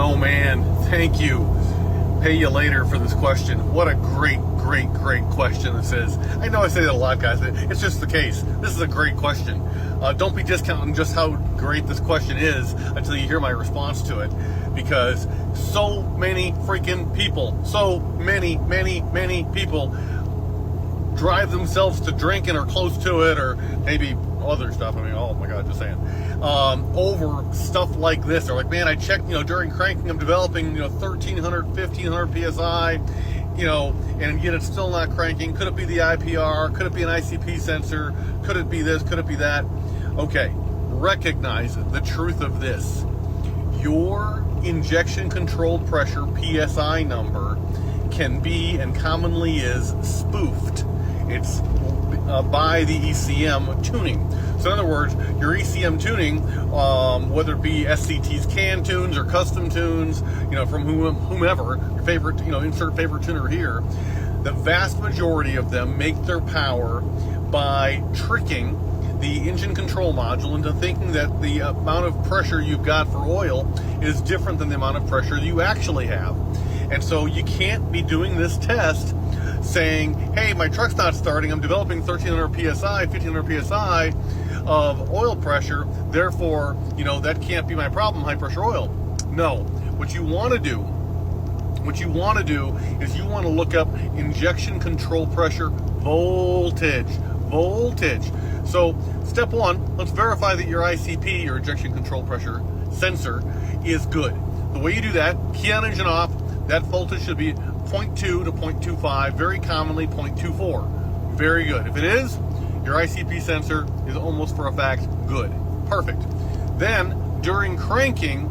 Oh man, thank you. Pay you later for this question. What a great question this is. I know I say that a lot, guys. It's just the case. This is a great question. Don't be discounting just how great this question is until you hear my response to it. Because so many freaking people, so many people drive themselves to drinking or close to it, or maybe other stuff. I mean, oh my God, just saying. Over stuff like this. They're like, man, I checked, during cranking, I'm developing, 1,300, 1,500 PSI, and yet it's still not cranking. Could it be the IPR? Could it be an ICP sensor? Could it be this? Could it be that? Okay, recognize the truth of this. Your injection controlled pressure PSI number can be, and commonly is, spoofed. It's by the ECM tuning. So in other words, your ECM tuning, whether it be SCT's CAN tunes or custom tunes, from whomever, your favorite, insert favorite tuner here, the vast majority of them make their power by tricking the engine control module into thinking that the amount of pressure you've got for oil is different than the amount of pressure you actually have. And so you can't be doing this test saying, hey, my truck's not starting, I'm developing 1,300 PSI, 1,500 PSI of oil pressure, therefore, that can't be my problem, high pressure oil. No, what you want to do is you want to look up injection control pressure voltage. So step one, let's verify that your ICP, your injection control pressure sensor, is good. The way you do that, key on engine off, that voltage should be 0.2 to 0.25, very commonly 0.24. Very good. If it is, your ICP sensor is almost for a fact good. Perfect. Then, during cranking,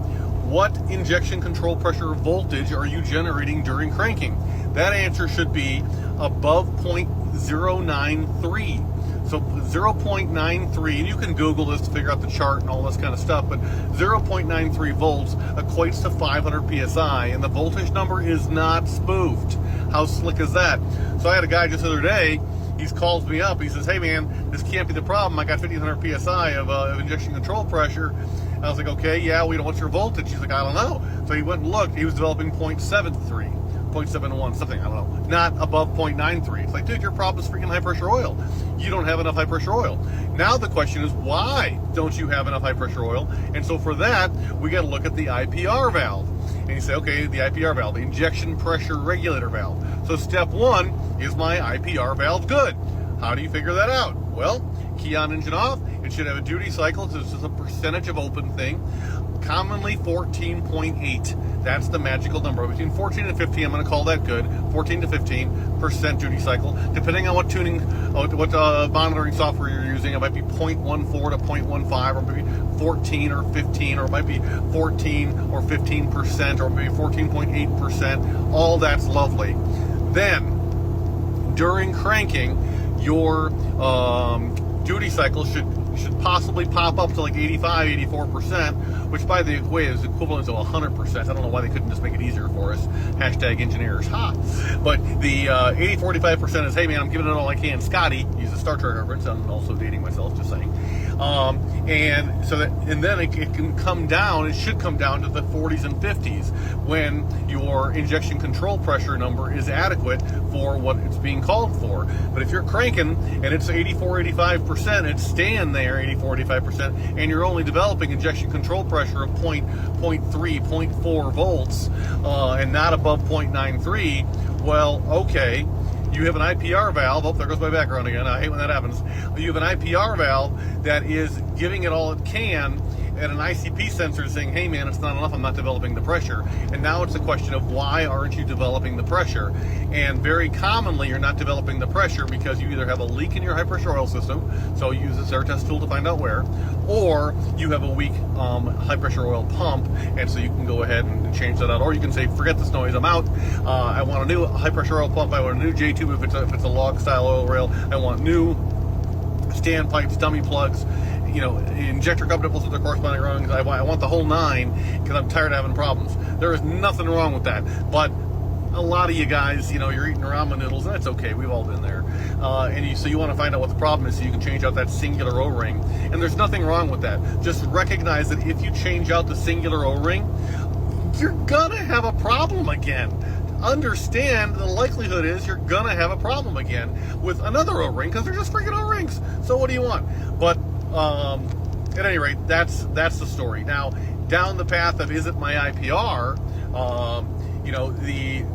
what injection control pressure voltage are you generating during cranking? That answer should be above 0.093. So 0.93, and you can Google this to figure out the chart and all this kind of stuff, but 0.93 volts equates to 500 PSI, and the voltage number is not spoofed. How slick is that? So I had a guy just the other day, he calls me up, he says, hey man, this can't be the problem, I got 1,500 PSI of injection control pressure. I was like, okay, yeah, what's your voltage? He's like, I don't know. So he went and looked, he was developing 0.73. 0.71, something, I don't know, not above 0.93. It's like, dude, your problem is freaking high pressure oil. You don't have enough high pressure oil. Now the question is, why don't you have enough high pressure oil? And so for that, we got to look at the IPR valve. And you say, okay, the IPR valve, the injection pressure regulator valve. So step one, is my IPR valve good? How do you figure that out? Well, key on engine off, it should have a duty cycle, so it's just a percentage of open thing. Commonly 14.8. That's the magical number. Between 14 and 15, I'm going to call that good. 14 to 15% duty cycle. Depending on what tuning, what monitoring software you're using, it might be 0.14 to 0.15, or maybe 14 or 15, or it might be 14 or 15%, or maybe 14.8%. All that's lovely. Then, during cranking, your duty cycle should possibly pop up to like 85, 84%, which by the way is equivalent to 100%. I don't know why they couldn't just make it easier for us. Hashtag engineers, ha. But the 80, 45% is, hey man, I'm giving it all I can. Scotty, use a Star Trek reference. I'm also dating myself, just saying. And so that, and then it can come down, it should come down to the 40s and 50s when your injection control pressure number is adequate for what it's being called for. But if you're cranking and it's 84, 85%, it's staying there 84, 85%, and you're only developing injection control pressure of 0.3, 0.4 volts, and not above 0.93, well, okay. You have an IPR valve. Oh, there goes my background again. I hate when that happens. You have an IPR valve that is giving it all it can, and an ICP sensor is saying, hey man, it's not enough, I'm not developing the pressure. And now it's a question of why aren't you developing the pressure? And very commonly you're not developing the pressure because you either have a leak in your high pressure oil system, so you use the air test tool to find out where, or you have a weak high pressure oil pump, and so you can go ahead and change that out. Or you can say, forget this noise, I'm out. I want a new high pressure oil pump, I want a new J-tube if it's a log style oil rail, I want new standpipes, dummy plugs, injector cup nipples with their corresponding rungs. I want the whole nine because I'm tired of having problems. There is nothing wrong with that. But a lot of you guys, you're eating ramen noodles, and that's okay. We've all been there. So you want to find out what the problem is so you can change out that singular O-ring. And there's nothing wrong with that. Just recognize that if you change out the singular O-ring, you're gonna have a problem again. Understand the likelihood is you're gonna have a problem again with another O-ring, because they're just freaking O-rings. So what do you want? But at any rate, that's the story. Now, down the path of is it my IPR, you know,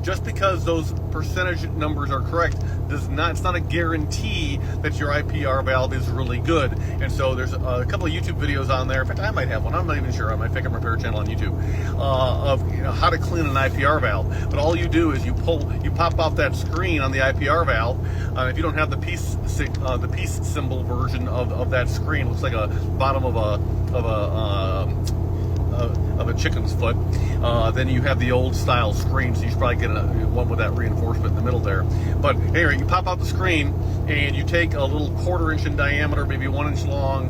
just because those percentage numbers are correct it's not a guarantee that your IPR valve is really good. And so there's a couple of YouTube videos on there. In fact, I might have one. I'm not even sure, on my FICM Repair channel on YouTube, of how to clean an IPR valve. But all you do is you pop off that screen on the IPR valve. If you don't have the peace symbol version of that screen, looks like a bottom of a chicken's foot, then you have the old style screen, so you should probably get one with that reinforcement in the middle there. But anyway, you pop out the screen and you take a little 1/4 inch in diameter, maybe 1 inch long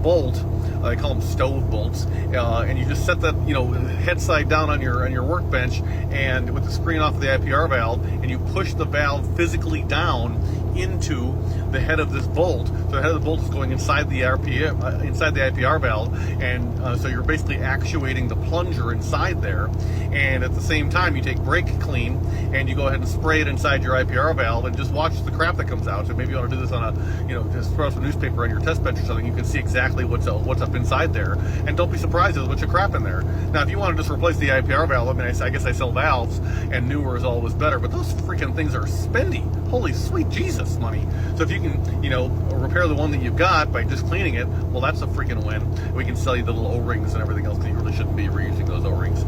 bolt. They call them stove bolts, and you just set that, you know, head side down on your workbench, and with the screen off of the IPR valve, and you push the valve physically down into the head of this bolt. So the head of the bolt is going inside the IPR valve, and so you're basically actuating the plunger inside there. And at the same time, you take brake clean and you go ahead and spray it inside your IPR valve, and just watch the crap that comes out. So maybe you want to do this on a, you know, just throw some newspaper on your test bench or something. You can see exactly what's up inside there, and don't be surprised there's a bunch of crap in there. Now, if you want to just replace the IPR valve, I mean, I guess I sell valves, and newer is always better. But those freaking things are spendy. Holy sweet Jesus money. So if you can, you know, repair the one that you've got by just cleaning it, well, that's a freaking win. We can sell you the little O-rings and everything else, because you really shouldn't be reusing those O-rings.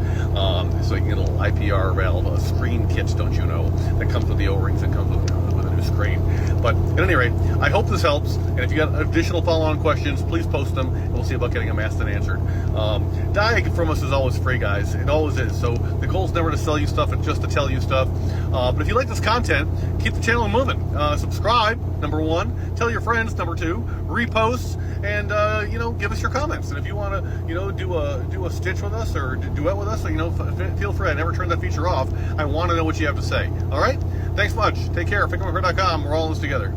So you can get a little IPR valve screen kit, don't you know, that comes with the O-rings and comes with a new screen. But at any rate, I hope this helps. And if you got additional follow-on questions, please post them, and we'll see about getting them asked and answered. Diag from us is always free, guys. It always is. So the goal is never to sell you stuff, it's just to tell you stuff. But if you like this content, keep the channel moving. Subscribe, number 1. Tell your friends, number 2. Repost, and you know, give us your comments. And if you want to, you know, do a stitch with us or duet with us, so, you know, feel free. I never turn that feature off. I want to know what you have to say. All right. Thanks much. Take care. FICMRepair.com. We're all in this together.